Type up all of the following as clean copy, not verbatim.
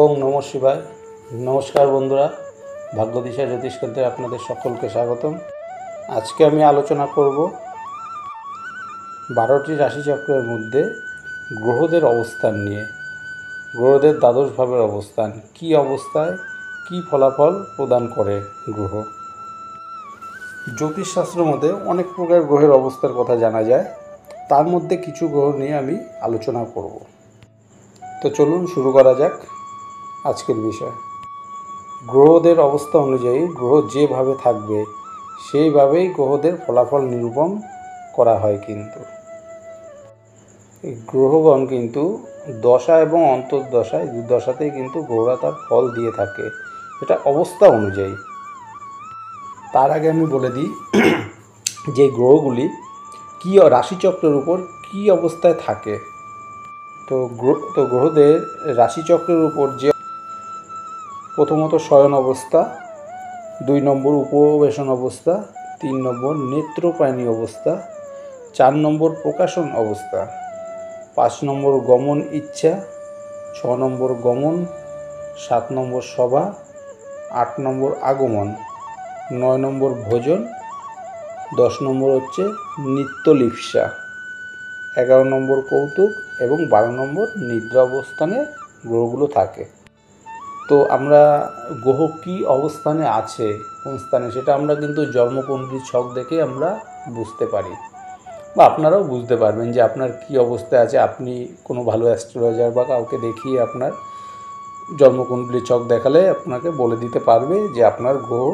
ওম নমঃ শিবায়। নমস্কার বন্ধুরা, ভাগ্যদিশা জ্যোতিষ কেন্দ্রে আপনাদের সকলকে স্বাগতম। আজকে আমি আলোচনা করব 12টি রাশিচক্রের মধ্যে গ্রহদের অবস্থান নিয়ে। গ্রহদের দ্বাদশ ভাবের অবস্থান, কি অবস্থায় কি ফলাফল প্রদান করে গ্রহ। জ্যোতিষশাস্ত্র মতে অনেক প্রকার গ্রহের অবস্থার কথা জানা যায়, তার মধ্যে কিছু গ্রহ নিয়ে আমি আলোচনা করব। তো চলুন শুরু করা যাক আজকের বিষয়। গ্রহদের অবস্থা অনুযায়ী গ্রহ যেভাবে থাকবে সেইভাবেই গ্রহদের ফলাফল নিরূপণ করা হয়। কিন্তু এই গ্রহগণ কিন্তু দশা এবং অন্তর্দশায় দুর্দশাতেই কিন্তু গ্রহরা তার ফল দিয়ে থাকে, এটা অবস্থা অনুযায়ী। তার আগে আমি বলে দিই যে গ্রহগুলি কী রাশিচক্রের উপর কী অবস্থায় থাকে। তো গ্রহদের রাশিচক্রের উপর যে প্রথমত শয়ন অবস্থা, 2 নম্বর উপবেশন অবস্থা, 3 নম্বর নেত্রপায়নী অবস্থা, 4 নম্বর প্রকাশন অবস্থা, 5 নম্বর গমন ইচ্ছা, 6 নম্বর গমন, 7 নম্বর সভা, 8 নম্বর আগমন, 9 নম্বর ভোজন, 10 নম্বর হচ্ছে নিত্যলিপ্সা, 11 নম্বর কৌতুক এবং 12 নম্বর নিদ্রা অবস্থানে গ্রহগুলো থাকে। তো আমরা গ্রহ কী অবস্থানে আছে, কোন স্থানে, সেটা আমরা কিন্তু জন্মকুণ্ডলীর ছক দেখে আমরা বুঝতে পারি, বা আপনারাও বুঝতে পারবেন যে আপনার কী অবস্থায় আছে। আপনি কোনো ভালো অ্যাস্ট্রোলজার বা কাউকে দেখিয়ে আপনার জন্মকুণ্ডলীর ছক দেখালে আপনাকে বলে দিতে পারবে যে আপনার গ্রহ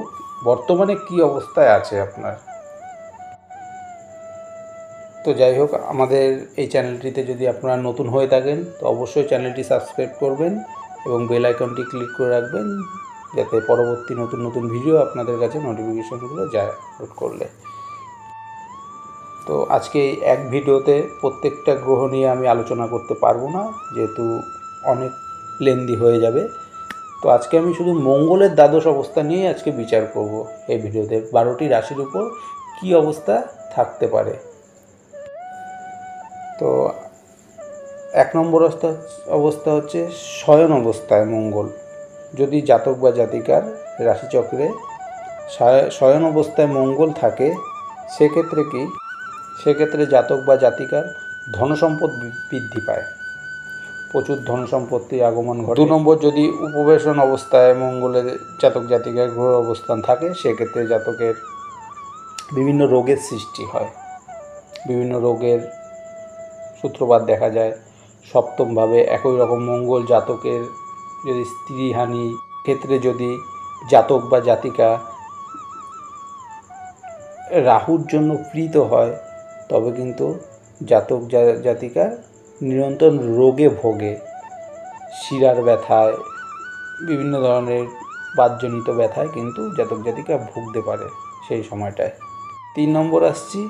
বর্তমানে কী অবস্থায় আছে আপনার। তো যাই হোক, আমাদের এই চ্যানেলটিতে যদি আপনারা নতুন হয়ে থাকেন তো অবশ্যই চ্যানেলটি সাবস্ক্রাইব করবেন এবং বেল আইকনটি ক্লিক করে রাখবেন, যাতে পরবর্তী নতুন নতুন ভিডিও আপনাদের কাছে নোটিফিকেশনগুলো যায় আপলোড করলে। তো আজকে এক ভিডিওতে প্রত্যেকটা গ্রহ নিয়ে আমি আলোচনা করতে পারবো না, যেহেতু অনেক লেন্দি হয়ে যাবে। তো আজকে আমি শুধু মঙ্গলের দ্বাদশ অবস্থা নিয়ে আজকে বিচার করব এই ভিডিওতে। 12টি রাশির উপর কী অবস্থা থাকতে পারে। তো 1 নম্বর অবস্থা হচ্ছে শয়ন অবস্থায় মঙ্গল। যদি জাতক বা জাতিকার রাশিচক্রে শয়ন অবস্থায় মঙ্গল থাকে, সেক্ষেত্রে জাতক বা জাতিকার ধনসম্পদ বৃদ্ধি পায়, প্রচুর ধনসম্পত্তির আগমন ঘটে। 2 নম্বর, যদি উপবেশন অবস্থায় মঙ্গলের জাতক জাতিকার গ্রহ অবস্থান থাকে, সেক্ষেত্রে জাতকের বিভিন্ন রোগের সৃষ্টি হয়, বিভিন্ন রোগের সূত্রপাত দেখা যায়। 7ম ভাবে একই রকম মঙ্গল জাতকের যদি স্ত্রীহানি ক্ষেত্রে, যদি জাতক বা জাতিকা রাহুর জন্য প্রীত হয়, তবে কিন্তু জাতক জাতিকা নিরন্তর রোগে ভোগে, শিরার ব্যথায়, বিভিন্ন ধরনের বাতজনিত ব্যথায় কিন্তু জাতক জাতিকা ভুগতে পারে সেই সময়টায়। 3 নম্বর আসছি,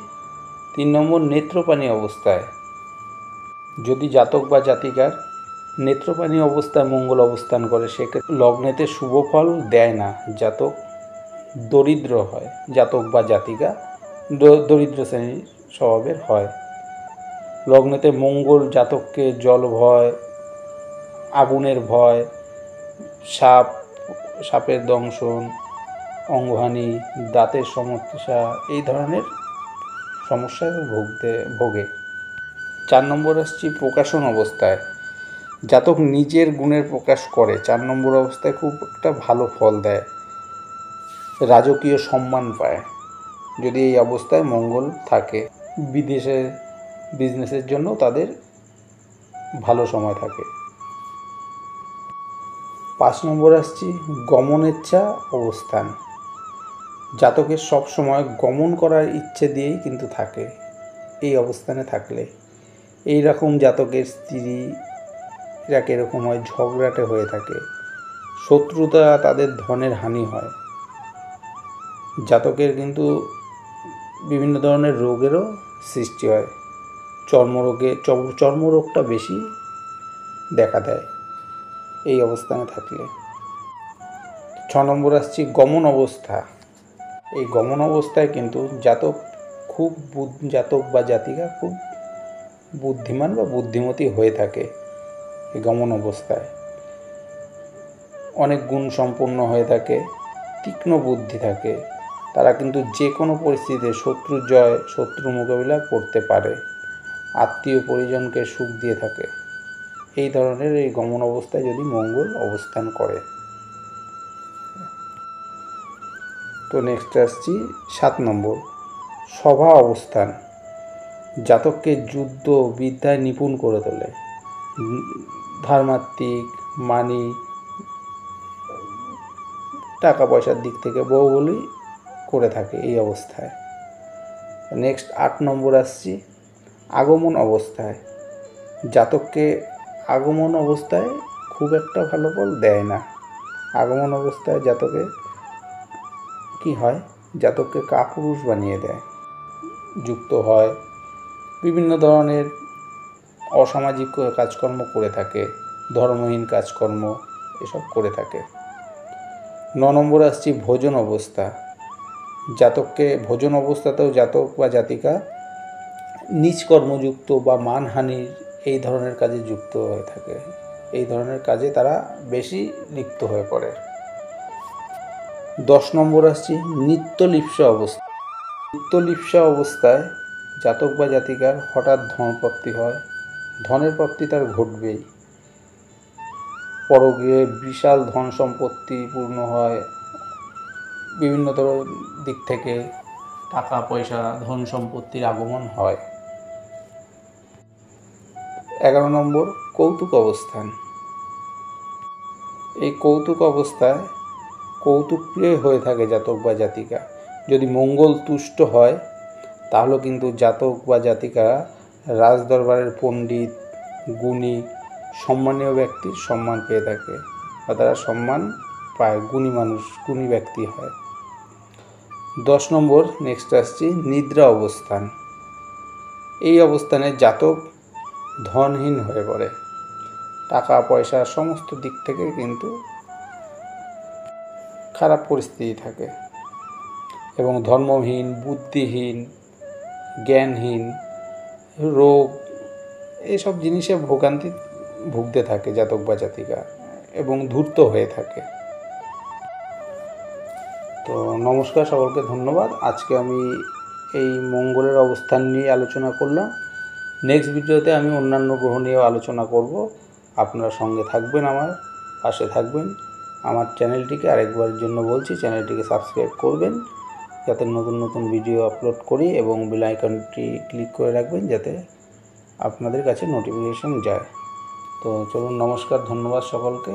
3 নম্বর নেত্রপানি অবস্থায়। যদি জাতক বা জাতিকার নেত্রপানি অবস্থায় মঙ্গল অবস্থান করে, সেক্ষেত্রে লগ্নেতে শুভ ফল দেয় না, জাতক দরিদ্র হয়, জাতক বা জাতিকা দরিদ্র শ্রেণীর স্বভাবের হয়। লগ্নেতে মঙ্গল জাতককে জল ভয়, আগুনের ভয়, সাপের দংশন, অঙ্গহানি, দাঁতের সমস্যা, এই ধরনের সমস্যায় ভোগে। 4 নম্বর আসছি প্রকাশন অবস্থায়। জাতক নিজের গুণের প্রকাশ করে, 4 নম্বর অবস্থায় খুব একটা ভালো ফল দেয়, রাজকীয় সম্মান পায় যদি এই অবস্থায় মঙ্গল থাকে। বিদেশে বিজনেসের জন্য তাদের ভালো সময় থাকে। 5 নম্বর আসছি গমনেচ্ছা অবস্থান। জাতকের সব সময় গমন করার ইচ্ছে দিয়েই কিন্তু থাকে এই অবস্থানে থাকলে। এই রকম জাতকের স্ত্রীরা কীরকম হয়, ঝগড়াটে হয়ে থাকে, শত্রুতা, তাদের ধনের হানি হয়। জাতকের কিন্তু বিভিন্ন ধরনের রোগেরও সৃষ্টি হয়, চর্মরোগটা বেশি দেখা দেয় এই অবস্থানে থাকলে। 6 নম্বর আসছি গমন অবস্থা। এই গমন অবস্থায় কিন্তু জাতক বা জাতিকা খুব বুদ্ধিমান বা বুদ্ধিমতী হয়ে থাকে এই গমন অবস্থায়। অনেক গুণ সম্পন্ন হয়ে থাকে, তীক্ষ্ণ বুদ্ধি থাকে, তারা কিন্তু যে কোনো পরিস্থিতিতে শত্রুর জয়, শত্রু মোকাবিলা করতে পারে, আত্মীয় পরিজনকে সুখ দিয়ে থাকে। এই ধরনের এই গমন অবস্থায় যদি মঙ্গল অবস্থান করে। তো নেক্সট আসছি 7 নম্বর, সভা অবস্থান। জাতককে যুদ্ধ বিদ্যায় নিপুণ করে তোলে, ধার্মাত্মিক, মানি, টাকা পয়সার দিক থেকে বহুগুলি করে থাকে এই অবস্থায়। নেক্সট 8 নম্বর আসছি, আগমন অবস্থায়। জাতককে আগমন অবস্থায় খুব একটা ভালো ফল দেয় না। আগমন অবস্থায় জাতকে কি হয়, জাতককে কাপুরুষ বানিয়ে দেয়, যুক্ত হয়, বিভিন্ন ধরনের অসামাজিক কাজকর্ম করে থাকে, ধর্মহীন কাজকর্ম এসব করে থাকে। 9 নম্বর আসছি ভোজন অবস্থা। জাতককে ভোজন অবস্থাতেও জাতক বা জাতিকা নিজ কর্মযুক্ত বা মানহানির এই ধরনের কাজে যুক্ত হয়ে থাকে, এই ধরনের কাজে তারা বেশি লিপ্ত হয়ে পড়ে। 10 নম্বর আসছি নিত্যলিপ্সা অবস্থা। নিত্যলিপ্সা অবস্থায় জাতক বা জাতিকার হঠাৎ ধনপ্রাপ্তি হয়, ধনের প্রাপ্তি তার ঘটবেই, পরগৃহে বিশাল ধন সম্পত্তি পূর্ণ হয়, বিভিন্ন দিক থেকে টাকা পয়সা ধন সম্পত্তির আগমন হয়। 11 নম্বর কৌতুক অবস্থান। এই কৌতুক অবস্থায় কৌতুকপ্রিয় হয়ে থাকে জাতক বা জাতিকা। যদি মঙ্গল তুষ্ট হয় তাহলে কিন্তু জাতক বা জাতিকা রাজদরবারের পণ্ডিত, গুণী, সম্মানীয় ব্যক্তির সম্মান পেয়ে থাকে, বা তারা সম্মান পায়, গুণী মানুষ, গুণী ব্যক্তি হয়। 10 নম্বর নেক্সট আসছি নিদ্রা অবস্থান। এই অবস্থানে জাতক ধনহীন হয়ে পড়ে, টাকা পয়সা সমস্ত দিক থেকে কিন্তু খারাপ পরিস্থিতি থাকে, এবং ধর্মহীন, বুদ্ধিহীন, জ্ঞানহীন, রোগ এইসব জিনিসে ভোগান্তি ভুগতে থাকে জাতক বা জাতিকা, এবং ধূর্ত হয়ে থাকে। তো নমস্কার, সকলকে ধন্যবাদ। আজকে আমি এই মঙ্গলের অবস্থান নিয়ে আলোচনা করলাম। নেক্সট ভিডিওতে আমি অন্যান্য গ্রহ নিয়েও আলোচনা করব। আপনারা সঙ্গে থাকবেন, আমার পাশে থাকবেন। আমার চ্যানেলটিকে আরেকবারের জন্য বলছি, চ্যানেলটিকে সাবস্ক্রাইব করবেন যাতে নতুন নতুন ভিডিও আপলোড করি, এবং বেল আইকনটি ক্লিক করে রাখবেন যাতে আপনাদের কাছে নোটিফিকেশন যায়। তো চলুন, নমস্কার, ধন্যবাদ সকলকে।